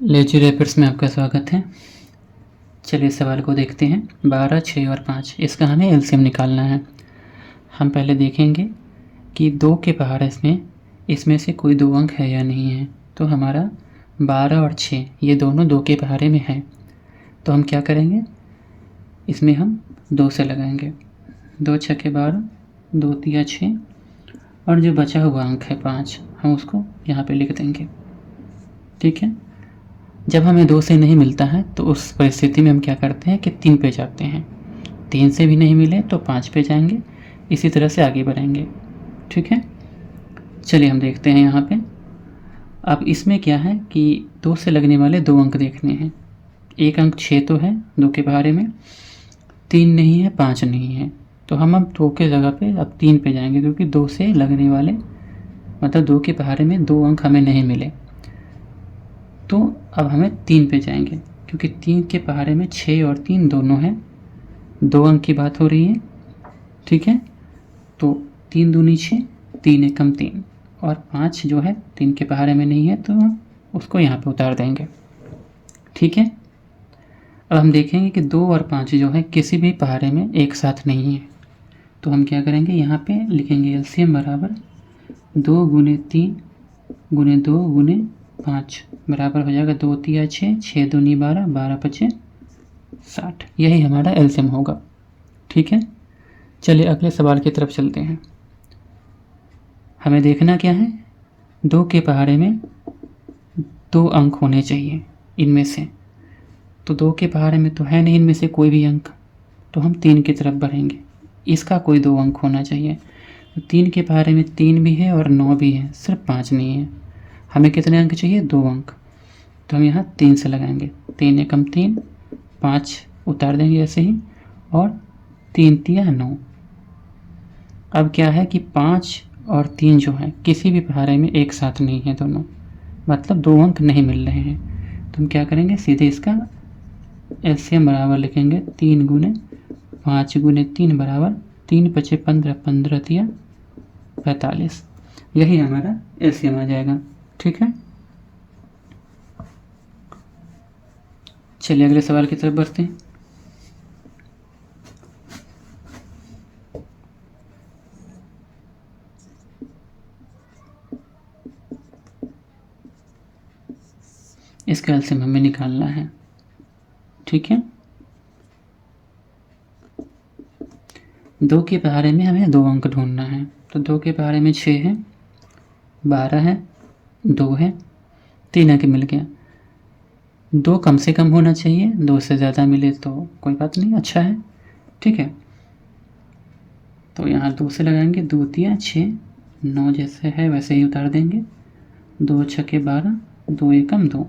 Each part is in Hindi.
लेजी रैपिड्स में आपका स्वागत है। चलिए सवाल को देखते हैं। 12, 6 और 5 इसका हमें एलसीएम निकालना है। हम पहले देखेंगे कि 2 के पहाड़े में इसमें से कोई 2 अंक है या नहीं है। तो हमारा 12 और 6 ये दोनों 2 के पहाड़े में है। तो हम क्या करेंगे, इसमें हम 2 से लगाएंगे। 2 छक्के 12, 2 तिया 6 और जो बचा हुआ अंक है 5 हम उसको यहाँ पे लिख देंगे। ठीक है। जब हमें 2 से नहीं मिलता है तो उस परिस्थिति में हम क्या करते हैं कि 3 पे जाते हैं। 3 से भी नहीं मिले तो 5 पे जाएंगे। इसी तरह से आगे बढ़ेंगे। ठीक है। चलिए हम देखते हैं यहाँ पे। अब इसमें क्या है कि 2 से लगने वाले 2 अंक देखने हैं। एक अंक 6 तो है 2 के पहाड़े में, 3 नहीं है, 5 नहीं है। तो हम अब 2 के जगह पे अब 3 पे जाएंगे, क्योंकि 2 से लगने वाले मतलब 2 के पहाड़े में 2 अंक हमें नहीं मिले। तो अब हमें 3 पे जाएंगे, क्योंकि 3 के पहाड़े में 6 और 3 दोनों हैं। 2 अंक की बात हो रही है। ठीक है। तो 3 दूनी 6, 3 एकम 3 और 5 जो है 3 के पहाड़े में नहीं है, तो हम उसको यहाँ पे उतार देंगे। ठीक है। अब हम देखेंगे कि 2 और 5 जो है किसी भी पहाड़े में एक साथ नहीं है। तो हम क्या करेंगे, यहाँ पे लिखेंगे एलसीएम बराबर 2 गुने 3 गुने 2 गुने 5 बराबर हो जाएगा 2 तिया 6, 6 दूनी 12, 12 पचे 60। यही हमारा एलसीएम होगा। ठीक है। चलिए अगले सवाल की तरफ चलते हैं। हमें देखना क्या है, 2 के पहाड़े में 2 अंक होने चाहिए इनमें से। तो 2 के पहाड़े में तो है नहीं इनमें से कोई भी अंक, तो हम 3 की तरफ बढ़ेंगे। इसका कोई 2 अंक होना चाहिए। तो 3 के पहाड़े में 3 भी है और 9 भी है, सिर्फ 5 नहीं है। हमें कितने अंक चाहिए, 2 अंक। तो हम यहाँ 3 से लगाएंगे। 3 एकम 3, 5 उतार देंगे ऐसे ही, और 3 तिया 9। अब क्या है कि 5 और 3 जो है किसी भी पहाड़े में एक साथ नहीं है दोनों, मतलब 2 अंक नहीं मिल रहे हैं। तो हम क्या करेंगे, सीधे इसका एलसीएम बराबर लिखेंगे 3 गुने 5 गुने 3 बराबर 3 पचे 15, 15 तिया 45। यही हमारा एलसीएम आ जाएगा। ठीक है। चलिए अगले सवाल की तरफ बढ़ते हैं। इसका एलसीएम हमें निकालना है। ठीक है। 2 के पहाड़े में हमें 2 अंक ढूंढना है। तो 2 के पहाड़े में 6 है, 12 है, 2 है, 3 अंक मिल गया। 2 कम से कम होना चाहिए, 2 से ज़्यादा मिले तो कोई बात नहीं, अच्छा है। ठीक है। तो यहाँ 2 से लगाएंगे। 2 तिया 6, 9 जैसे है वैसे ही उतार देंगे। 2 छक्के 12, 2 एकम 2।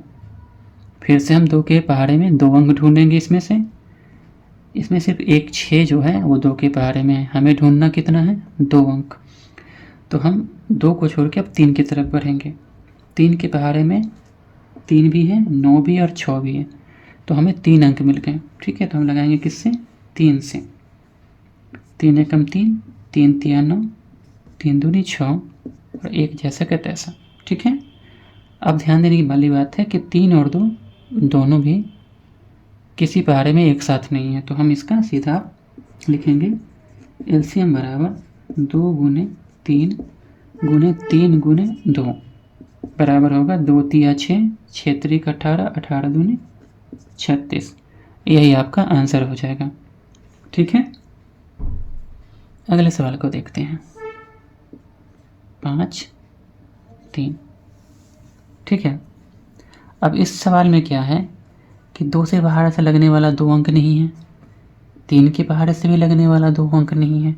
फिर से हम 2 के पहाड़े में 2 अंक ढूंढेंगे। इसमें सिर्फ एक 6 जो है वो 2 के पहाड़े में है। हमें ढूंढना कितना है, 2 अंक। तो हम 2 को छोड़ के अब 3 की तरफ बढ़ेंगे। 3 के पहाड़े में 3 भी है, 9 भी और 6 भी है। तो हमें 3 अंक मिल गए। ठीक है। तो हम लगाएंगे किससे, 3 से। 3 एकम 3, 3 तिया 9, 3 दूनी 6 और 1 जैसा का तैसा। ठीक है। अब ध्यान देने की वाली बात है कि 3 और 2 दोनों भी किसी पहाड़े में एक साथ नहीं है। तो हम इसका सीधा लिखेंगे एलसीएम बराबर 2 गुने 3 गुने 3 गुने 2 बराबर होगा 2 तिया 6, 6 त्रिक 18, 18 दूने 36। यही आपका आंसर हो जाएगा। ठीक है। अगले सवाल को देखते हैं। 5, 3। ठीक है। अब इस सवाल में क्या है कि 2 से पहाड़े से लगने वाला 2 अंक नहीं है, 3 के पहाड़े से भी लगने वाला 2 अंक नहीं है।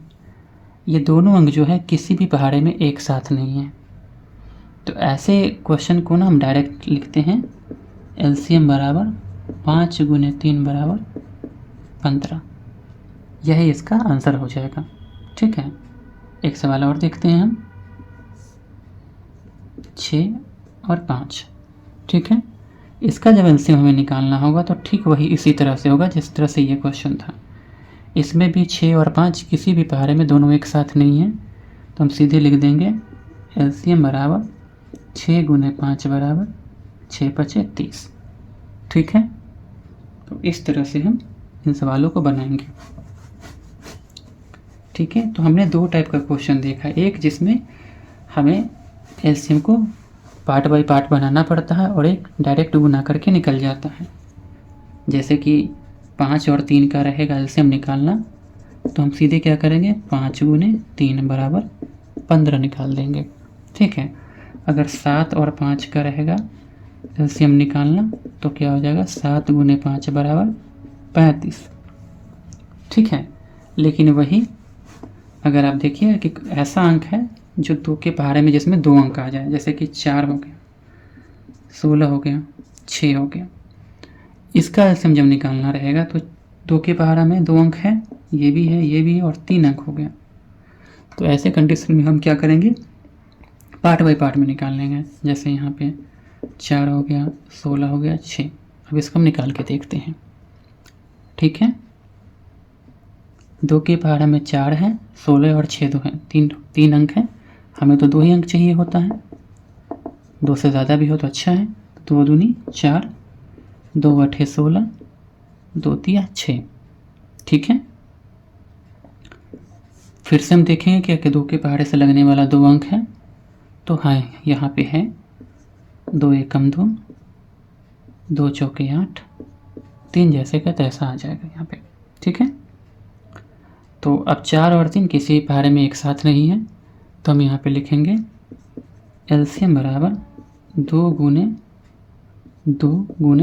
ये दोनों अंक जो है किसी भी पहाड़े में एक साथ नहीं है। तो ऐसे क्वेश्चन को ना हम डायरेक्ट लिखते हैं एलसीएम बराबर 5 गुने 3 बराबर 15। यही इसका आंसर हो जाएगा। ठीक है। एक सवाल और देखते हैं हम, 6 और 5। ठीक है। इसका जब एलसीएम हमें निकालना होगा तो ठीक वही इसी तरह से होगा जिस तरह से ये क्वेश्चन था। इसमें भी 6 और 5 किसी भी पहाड़े में दोनों एक साथ नहीं है। तो हम सीधे लिख देंगे एलसीएम बराबर 6 गुने 5 बराबर 6 पचे 30। ठीक है, तो इस तरह से हम इन सवालों को बनाएंगे। ठीक है, तो हमने दो टाइप का क्वेश्चन देखा, एक जिसमें हमें एलसीएम को पार्ट बाय पार्ट बनाना पड़ता है और एक डायरेक्ट गुना करके निकल जाता है। जैसे कि 5 और 3 का रहेगा एलसीएम निकालना, तो हम सीधे क्या करेंगे, 5 गुने 3 बराबर 15 निकाल देंगे। ठीक है, अगर 7 और 5 का रहेगा एलसीएम निकालना, तो क्या हो जाएगा, 7 गुने 5 बराबर 35। ठीक है, लेकिन वही अगर आप देखिए कि ऐसा अंक है जो 2 के पहाड़े में जिसमें 2 अंक आ जाए, जैसे कि 4 हो गया, 16 हो गया, 6 हो गया, इसका एलसीएम जब निकालना रहेगा तो 2 के पहाड़ा में 2 अंक है, ये भी है, ये भी है और 3 अंक हो गया। तो ऐसे कंडीशन में हम क्या करेंगे, पार्ट बाय पार्ट में निकाल लेंगे। जैसे यहाँ पे 4 हो गया, 16 हो गया, 6। अब इसको हम निकाल के देखते हैं। ठीक है, 2 के पहाड़ा में 4 है, 16 और 6 2 है, 3 अंक है, हमें तो 2 ही अंक चाहिए होता है, 2 से ज़्यादा भी हो तो अच्छा है। 2 दूनी 4, 2 8 16, 2 3 6। ठीक है, फिर से हम देखेंगे क्या कि 2 के पहाड़े से लगने वाला 2 अंक है, तो हाँ यहाँ पे है 2 एकम 2, 2 चौके 8, 3 जैसे का तैसा आ जाएगा यहाँ पे। ठीक है, तो अब 4 और 3 किसी पहाड़े में एक साथ नहीं है, तो हम यहाँ पे लिखेंगे एलसीएम बराबर 2 गुने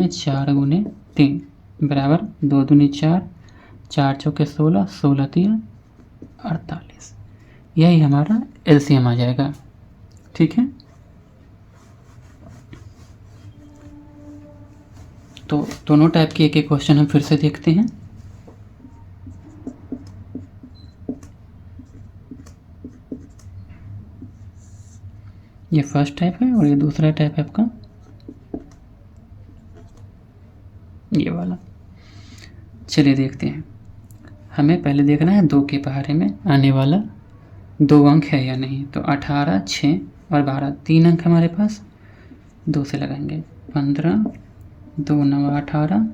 4 गुने 3 बराबर 2 दूनी 4, 4 चौके 16, 16 3 48। यही हमारा एलसीएम आ जाएगा। ठीक है, तो दोनों टाइप के एक एक क्वेश्चन हम फिर से देखते हैं। ये फर्स्ट टाइप है और ये दूसरा टाइप है आपका ये वाला। चलिए देखते हैं, हमें पहले देखना है 2 के पहाड़े में आने वाला 2 अंक है या नहीं। तो 18, 6 और 12 3 अंक हमारे पास, 2 से लगाएंगे 15, 2 9 18,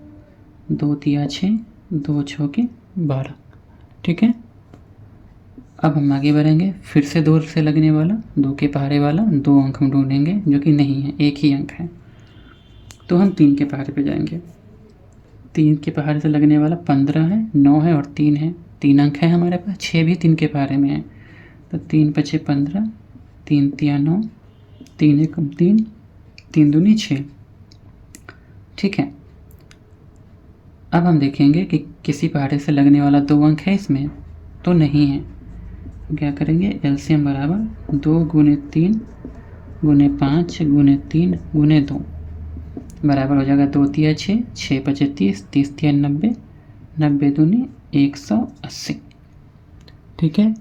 2 3 6, 2 6 के 12। ठीक है, अब हम आगे बढ़ेंगे, फिर से 2 से लगने वाला 2 के पहाड़े वाला 2 अंक हम ढूंढेंगे जो कि नहीं है, एक ही अंक है, तो हम 3 के पहाड़े पे जाएंगे। 3 के पहाड़े से लगने वाला 15 है, 9 है और 3 है, 3 अंक है हमारे पास, 6 भी 3 के पहाड़े में है, तो 3 5 15, 3 3 9, 3 1 3, 3 दूनी 6। ठीक है, अब हम देखेंगे कि किसी पहाड़े से लगने वाला 2 अंक है इसमें, तो नहीं है, तो क्या करेंगे, एलसीएम बराबर 2 गुने 3 गुने 5 गुने 3 गुने 2 बराबर हो जाएगा 2 3 6, 6 5 30, 30 3 90, 90 दूनी 180। ठीक है,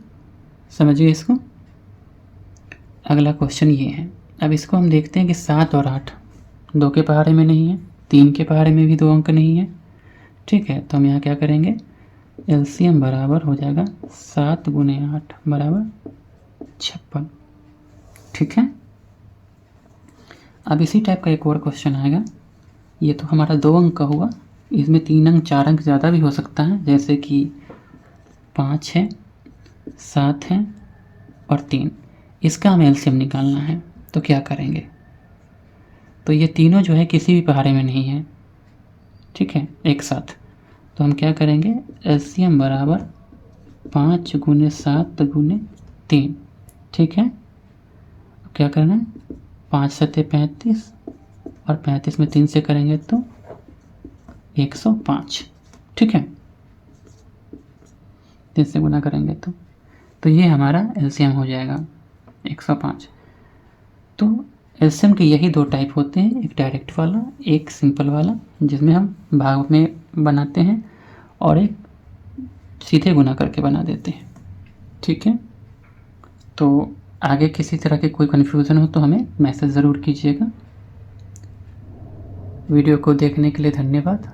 समझिए इसको। अगला क्वेश्चन ये है, अब इसको हम देखते हैं कि 7 और 8 2 के पहाड़े में नहीं है, 3 के पहाड़े में भी 2 अंक नहीं है। ठीक है, तो हम यहाँ क्या करेंगे, एलसीएम बराबर हो जाएगा 7 गुने 8 बराबर 56। ठीक है, अब इसी टाइप का एक और क्वेश्चन आएगा, ये तो हमारा 2 अंक का हुआ, इसमें 3 अंक 4 अंक ज़्यादा भी हो सकता है, जैसे कि 5 है, 7 है और 3, इसका हमें एलसीएम निकालना है, तो क्या करेंगे, तो ये तीनों जो है किसी भी पहाड़े में नहीं है। ठीक है, एक साथ, तो हम क्या करेंगे, एलसीएम बराबर 5 गुने 7 गुने 3। ठीक है, क्या करना है, 5 7 35 और 35 में 3 से करेंगे तो 105। ठीक है, 3 से गुना करेंगे तो ये हमारा एलसीएम हो जाएगा 105। तो एलसीएम के यही 2 टाइप होते हैं, एक डायरेक्ट वाला, एक सिंपल वाला जिसमें हम भाग में बनाते हैं, और एक सीधे गुना करके बना देते हैं। ठीक है, तो आगे किसी तरह के कोई कन्फ्यूज़न हो तो हमें मैसेज ज़रूर कीजिएगा। वीडियो को देखने के लिए धन्यवाद।